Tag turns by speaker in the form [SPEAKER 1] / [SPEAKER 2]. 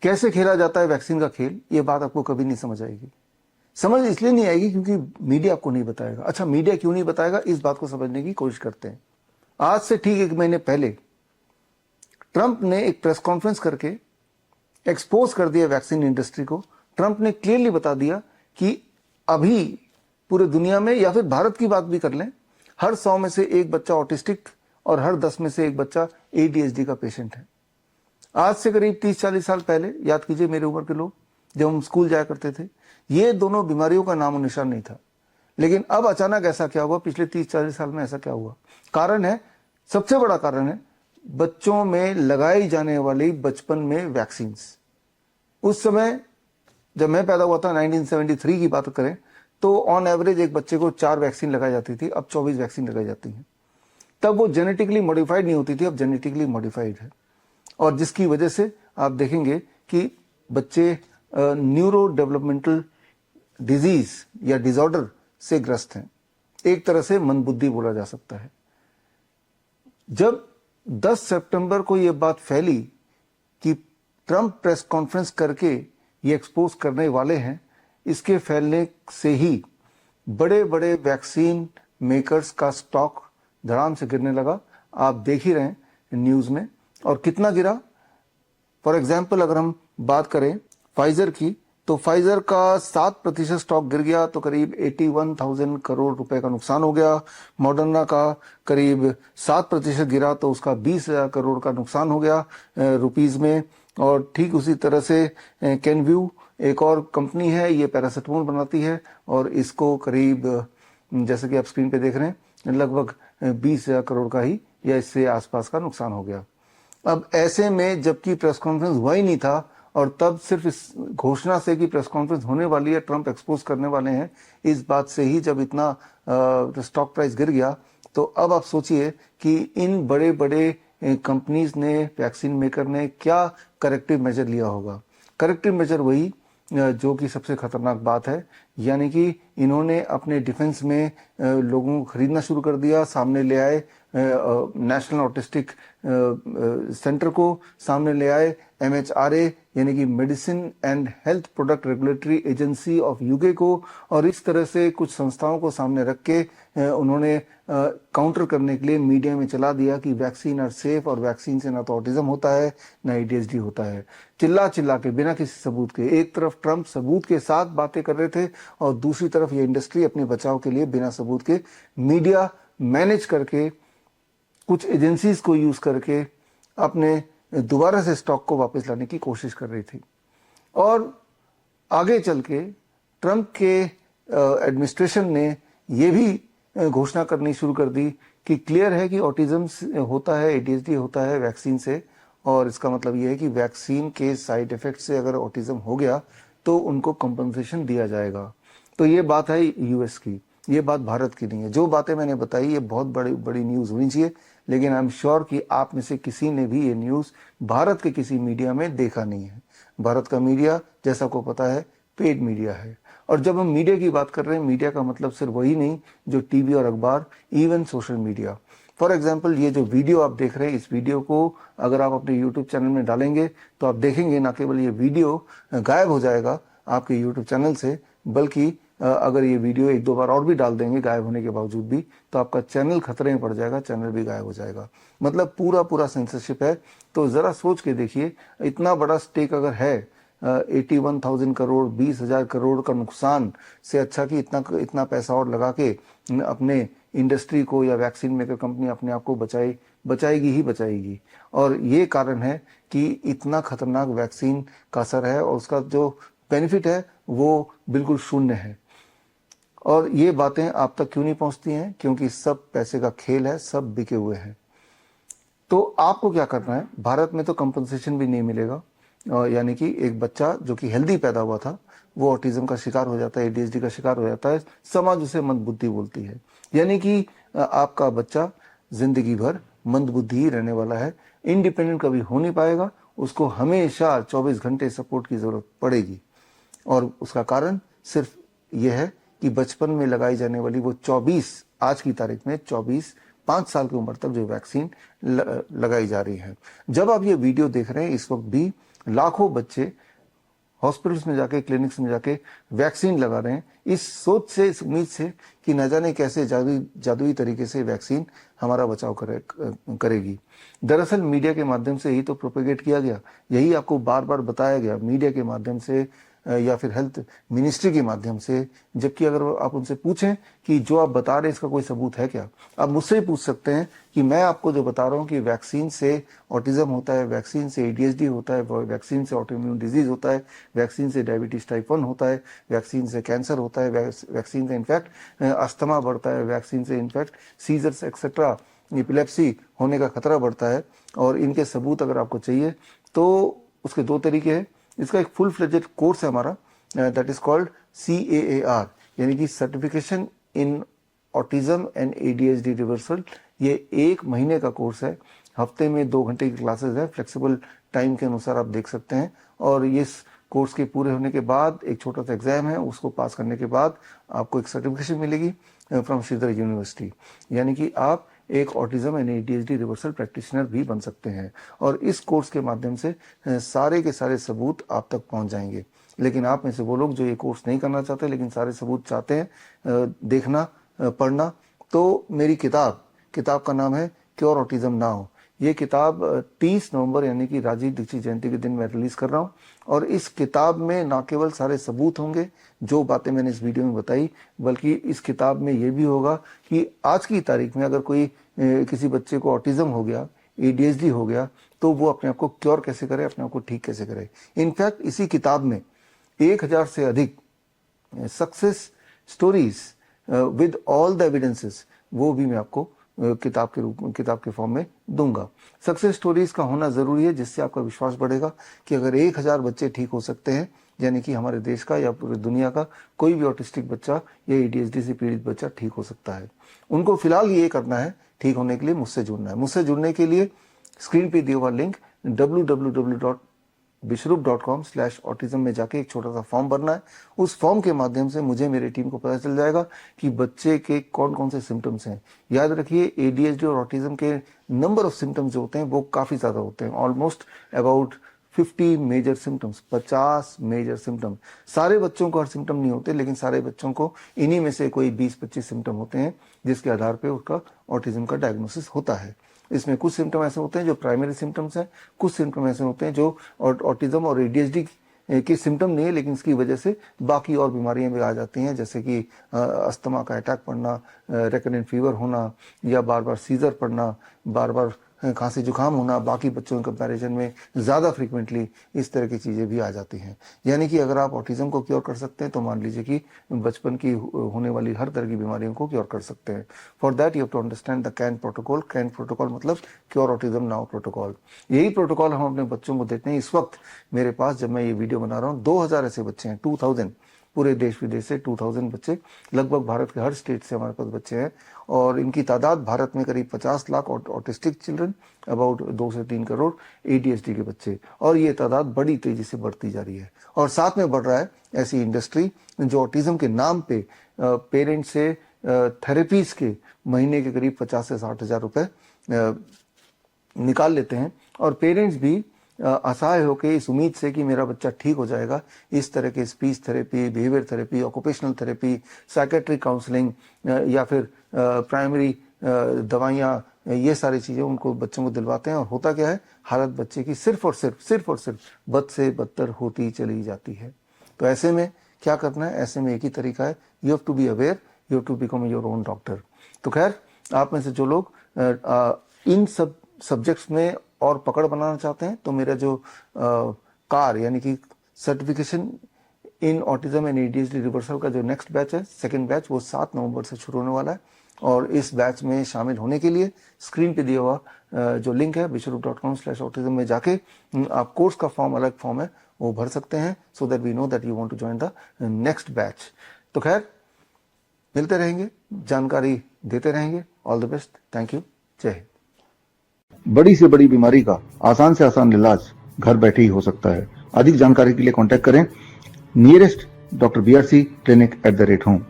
[SPEAKER 1] कैसे खेला जाता है वैक्सीन का खेल, ये बात आपको कभी नहीं समझ आएगी। समझ इसलिए नहीं आएगी क्योंकि मीडिया आपको नहीं बताएगा। अच्छा, मीडिया क्यों नहीं बताएगा, इस बात को समझने की कोशिश करते हैं। आज से ठीक 1 महीने पहले ट्रंप ने एक प्रेस कॉन्फ्रेंस करके एक्सपोज कर दिया वैक्सीन इंडस्ट्री को। ट्रंप ने क्लियरली बता दिया कि अभी पूरे दुनिया में, या फिर भारत की बात भी कर लें, हर 100 में से एक बच्चा ऑटिस्टिक और हर 10 में से एक बच्चा ADHD का पेशेंट है। आज से करीब 30-40 साल पहले, याद कीजिए मेरी उम्र के लोग, जब हम स्कूल जाया करते थे, ये दोनों बीमारियों का नामो निशान नहीं था। लेकिन अब अचानक ऐसा क्या हुआ, पिछले 30-40 साल में ऐसा क्या हुआ? कारण है, सबसे बड़ा कारण है, बच्चों में लगाई जाने वाली बचपन में वैक्सीन। उस समय जब मैं पैदा हुआ था, 1973 की बात करें, तो ऑन एवरेज एक बच्चे को 4 वैक्सीन लगाई जाती थी, अब 24 वैक्सीन लगाई जाती हैं। तब वो जेनेटिकली मॉडिफाइड नहीं होती थी, अब जेनेटिकली मॉडिफाइड है। और जिसकी वजह से आप देखेंगे कि बच्चे न्यूरो डेवलपमेंटल डिजीज या डिसऑर्डर से ग्रस्त हैं। एक तरह से मंदबुद्धि बोला जा सकता है। जब 10 सितंबर को यह बात फैली कि ट्रंप प्रेस कॉन्फ्रेंस करके ये एक्सपोज करने वाले हैं, इसके फैलने से ही बड़े बड़े वैक्सीन मेकर्स का स्टॉक धड़ाम से गिरने लगा। आप देख ही रहे हैं न्यूज में। और कितना गिरा? फॉर एग्जाम्पल अगर हम बात करें फाइजर की, तो फाइजर का 7% स्टॉक गिर गया, तो करीब 81,000 करोड़ रुपए का नुकसान हो गया। मॉडर्ना का करीब 7% गिरा, तो उसका 20,000 करोड़ का नुकसान हो गया रुपीज में। और ठीक उसी तरह से कैनव्यू एक और कंपनी है, ये पैरासिटामोल बनाती है, और इसको करीब, जैसे कि आप स्क्रीन पे देख रहे हैं, लगभग 20,000 करोड़ का ही या इससे आसपास का नुकसान हो गया। अब ऐसे में जबकि प्रेस कॉन्फ्रेंस हुआ ही नहीं था, और तब सिर्फ इस घोषणा से कि प्रेस कॉन्फ्रेंस होने वाली है, ट्रंप एक्सपोज करने वाले हैं, इस बात से ही जब इतना स्टॉक प्राइस गिर गया, तो अब आप सोचिए कि इन बड़े बड़े कंपनीज ने, वैक्सीन मेकर ने क्या करेक्टिव मेजर लिया होगा। करेक्टिव मेजर वही जो कि सबसे खतरनाक बात है, यानी कि इन्होंने अपने डिफेंस में लोगों को खरीदना शुरू कर दिया। सामने ले आए नेशनल ऑटिस्टिक सेंटर को, सामने ले आए MHRA यानी कि medicine and health product regulatory agency of UK को, और इस तरह से कुछ संस्थाओं को सामने रख के उन्होंने काउंटर करने के लिए मीडिया में चला दिया कि वैक्सीन आर सेफ, और वैक्सीन से ना तो ऑटिज्म होता है ना ADHD होता है। चिल्ला चिल्ला के, बिना किसी सबूत के, एक तरफ ट्रंप सबूत के साथ बातें कर रहे थे, और दूसरी तरफ ये इंडस्ट्री अपने बचाव के लिए बिना सबूत के मीडिया मैनेज करके, कुछ एजेंसीज को यूज करके अपने दोबारा से स्टॉक को वापस लाने की कोशिश कर रही थी। और आगे चल के ट्रंप के एडमिनिस्ट्रेशन ने यह भी घोषणा करनी शुरू कर दी कि क्लियर है कि ऑटिज्म होता है, ADHD होता है वैक्सीन से, और इसका मतलब यह है कि वैक्सीन के साइड इफेक्ट से अगर ऑटिज्म हो गया तो उनको कंपनसेशन दिया जाएगा। तो ये बात है US की, ये बात भारत की नहीं है। जो बातें मैंने बताई ये बहुत बड़ी बड़ी न्यूज़ होनी चाहिए, लेकिन आई एम श्योर कि आप में से किसी ने भी ये न्यूज़ भारत के किसी मीडिया में देखा नहीं है। भारत का मीडिया, जैसा को पता है, पेड मीडिया है। और जब हम मीडिया की बात कर रहे हैं, मीडिया का मतलब सिर्फ वही नहीं जो टीवी और अखबार, even social media. For example, ये जो वीडियो आप देख रहे हैं, इस वीडियो को अगर आप अपने यूट्यूब चैनल में डालेंगे तो आप देखेंगे ना केवल ये वीडियो गायब हो जाएगा आपके यूट्यूब चैनल से, बल्कि अगर ये वीडियो 1-2 बार और भी डाल देंगे गायब होने के बावजूद भी, तो आपका चैनल खतरे में पड़ जाएगा, चैनल भी गायब हो जाएगा। मतलब पूरा सेंसरशिप है। तो जरा सोच के देखिए, इतना बड़ा स्टेक अगर है, 81,000 करोड़, 20,000 करोड़ का नुकसान से अच्छा कि इतना पैसा और लगा के अपने इंडस्ट्री को या वैक्सीन मेकर कंपनी अपने आप को बचाएगी ही बचाएगी। और ये कारण है कि इतना खतरनाक वैक्सीन का असर है, और उसका जो बेनिफिट है वो बिल्कुल शून्य है। और ये बातें आप तक क्यों नहीं पहुंचती हैं? क्योंकि सब पैसे का खेल है, सब बिके हुए हैं। तो आपको क्या करना है? भारत में तो कंपनसेशन भी नहीं मिलेगा, यानी कि एक बच्चा जो कि हेल्दी पैदा हुआ था वो ऑटिज्म का शिकार हो जाता है, ADHD का शिकार हो जाता है, समाज उसे मंदबुद्धि बोलती है। यानी कि आपका बच्चा जिंदगी भर मंदबुद्धि ही रहने वाला है, इंडिपेंडेंट कभी हो नहीं पाएगा, उसको हमेशा 24 घंटे सपोर्ट की जरूरत पड़ेगी। और उसका कारण सिर्फ यह है कि बचपन में लगाई जाने वाली वो 24, आज की तारीख में 5 साल की उम्र तक जो वैक्सीन लगाई जा रही है। जब आप ये वीडियो देख रहे हैं, इस वक्त भी लाखों बच्चे हॉस्पिटल्स में जाके, क्लिनिक्स में जाके वैक्सीन लगा रहे हैं, इस सोच से, इस उम्मीद से कि न जाने कैसे जादुई तरीके से वैक्सीन हमारा बचाव करेगी। दरअसल मीडिया के माध्यम से ही तो प्रोपेगेट किया गया, यही आपको बार बार बताया गया मीडिया के माध्यम से या फिर हेल्थ मिनिस्ट्री के माध्यम से। जबकि अगर आप उनसे पूछें कि जो आप बता रहे हैं इसका कोई सबूत है क्या, आप मुझसे ही पूछ सकते हैं कि मैं आपको जो बता रहा हूँ कि वैक्सीन से ऑटिज्म होता है, वैक्सीन से एडीएचडी होता है, वैक्सीन से ऑटोइम्यून डिजीज होता है, वैक्सीन से डायबिटीज टाइप 1 होता है, वैक्सीन से कैंसर होता है, वैक्सीन से इनफैक्ट अस्थमा बढ़ता है, वैक्सीन से इनफैक्ट सीजर्स एक्सेट्रा एपिलेप्सी होने का खतरा बढ़ता है। और इनके सबूत अगर आपको चाहिए तो उसके दो तरीके हैं। इसका एक फुल फ्लेजेड कोर्स है हमारा, दैट इज कॉल्ड CAAR, यानी कि certification in autism and ADHD reversal. ये 1 महीने का कोर्स है, हफ्ते में 2 घंटे की क्लासेस है, फ्लेक्सिबल टाइम के अनुसार आप देख सकते हैं। और इस कोर्स के पूरे होने के बाद एक छोटा सा एग्जाम है, उसको पास करने के बाद आपको एक सर्टिफिकेशन मिलेगी फ्रॉम श्रीधर यूनिवर्सिटी, यानी कि आप एक autism and ADHD reversal practitioner भी बन सकते हैं। और इस कोर्स के माध्यम से सारे के सारे सबूत आप तक पहुंच जाएंगे। लेकिन आप में से वो लोग जो ये कोर्स नहीं करना चाहते लेकिन सारे सबूत चाहते हैं देखना, पढ़ना, तो मेरी किताब का नाम है क्योर ऑटिज्म नाउ। ये किताब 30 नवंबर यानी कि राजीव दीक्षित जयंती के दिन मैं रिलीज कर रहा हूँ। और इस किताब में ना केवल सारे सबूत होंगे जो बातें मैंने इस वीडियो में बताई, बल्कि इस किताब में ये भी होगा कि आज की तारीख में अगर कोई किसी बच्चे को ऑटिज्म हो गया, ADHD हो गया, तो वो अपने आप को क्योर कैसे करे, अपने आप को ठीक कैसे करे। इनफैक्ट इसी किताब में 1000 से अधिक success stories with all the evidences, वो भी मैं आपको किताब के फॉर्म में दूंगा। सक्सेस स्टोरीज का होना जरूरी है, जिससे आपका विश्वास बढ़ेगा कि अगर 1000 बच्चे ठीक हो सकते हैं, यानी कि हमारे देश का या पूरी दुनिया का कोई भी ऑटिस्टिक बच्चा या ADHD से पीड़ित बच्चा ठीक हो सकता है। उनको फिलहाल ये करना है, ठीक होने के लिए मुझसे जुड़ना है। मुझसे जुड़ने के लिए स्क्रीन पे दिया हुआ लिंक www.bishrup.com/autism में जाके एक छोटा सा फॉर्म भरना है। उस फॉर्म के माध्यम से मुझे, मेरी टीम को पता चल जाएगा कि बच्चे के कौन कौन से सिम्टम्स हैं। याद रखिए, ADHD और ऑटिज्म के नंबर ऑफ सिम्टम्स जो होते हैं वो काफी ज्यादा होते हैं, almost about 50 major symptoms, 50 major symptom. सारे बच्चों को हर सिम्टम नहीं होते, लेकिन सारे बच्चों को इन्हीं में से कोई 20-25 सिम्टम होते हैं जिसके आधार पे उसका ऑटिज्म का डायग्नोसिस होता है। इसमें कुछ सिम्टम ऐसे होते हैं जो प्राइमरी सिम्टम्स हैं, कुछ सिम्टम ऐसे होते हैं जो ऑटिज्म और ADHD के सिम्टम नहीं है, लेकिन इसकी वजह से बाकी और बीमारियां भी आ जाती हैं, जैसे कि अस्थमा का अटैक पड़ना, रेकरेंट फीवर होना, या बार बार सीजर पड़ना, बार बार खांसी जुकाम होना। बाकी बच्चों के कंपैरिजन में ज़्यादा फ्रीक्वेंटली इस तरह की चीज़ें भी आ जाती हैं। यानी कि अगर आप ऑटिज्म को क्योर कर सकते हैं तो मान लीजिए कि बचपन की होने वाली हर तरह की बीमारियों को क्योर कर सकते हैं। For that you have to understand the can protocol. Can protocol मतलब क्योर ऑटिज्म नाउ प्रोटोकॉल। यही प्रोटोकॉल हम अपने बच्चों को देते हैं। इस वक्त मेरे पास, जब मैं ये वीडियो बना रहा हूँ, 2000 ऐसे बच्चे हैं, 2000 पूरे देश विदेश से 2000 बच्चे, लगभग भारत के हर स्टेट से हमारे पास बच्चे हैं। और इनकी तादाद भारत में करीब 50 लाख ऑटिस्टिक चिल्ड्रन, अबाउट 2 से 3 करोड़ ADHD के बच्चे, और ये तादाद बड़ी तेजी से बढ़ती जा रही है। और साथ में बढ़ रहा है ऐसी इंडस्ट्री जो ऑटिज्म के नाम पे पेरेंट्स से थेरेपीज के महीने के करीब 50 से 60 हजार रुपए निकाल लेते हैं। और पेरेंट्स भी असहाय होकर इस उम्मीद से कि मेरा बच्चा ठीक हो जाएगा, इस तरह के speech therapy, behaviour therapy, occupational therapy, psychiatric counselling या फिर प्राइमरी दवाइयाँ, ये सारी चीज़ें उनको, बच्चों को दिलवाते हैं। और होता क्या है, हालत बच्चे की सिर्फ और सिर्फ बद से बदतर होती चली जाती है। तो ऐसे में क्या करना है? ऐसे में एक ही तरीका है, you have to be aware, you have to become your own doctor. तो खैर, आप में से जो लोग इन सब सब्जेक्ट्स में और पकड़ बनाना चाहते हैं, तो मेरा जो कार यानी कि certification in autism and ADHD reversal का जो नेक्स्ट बैच है, सेकंड बैच, वो 7 नवंबर से शुरू होने वाला है। और इस बैच में शामिल होने के लिए स्क्रीन पे दिया हुआ जो लिंक है bishrup.com/autism में जाके आप कोर्स का फॉर्म, अलग फॉर्म है, वो भर सकते हैं, so that we know that you want to join the next batch. तो खैर, मिलते रहेंगे, जानकारी देते रहेंगे। All the best, thank you, जय हिंद। बड़ी से बड़ी बीमारी का आसान से आसान इलाज घर बैठे ही हो सकता है। अधिक जानकारी के लिए कांटेक्ट करें nearest doctor BRC clinic @ home.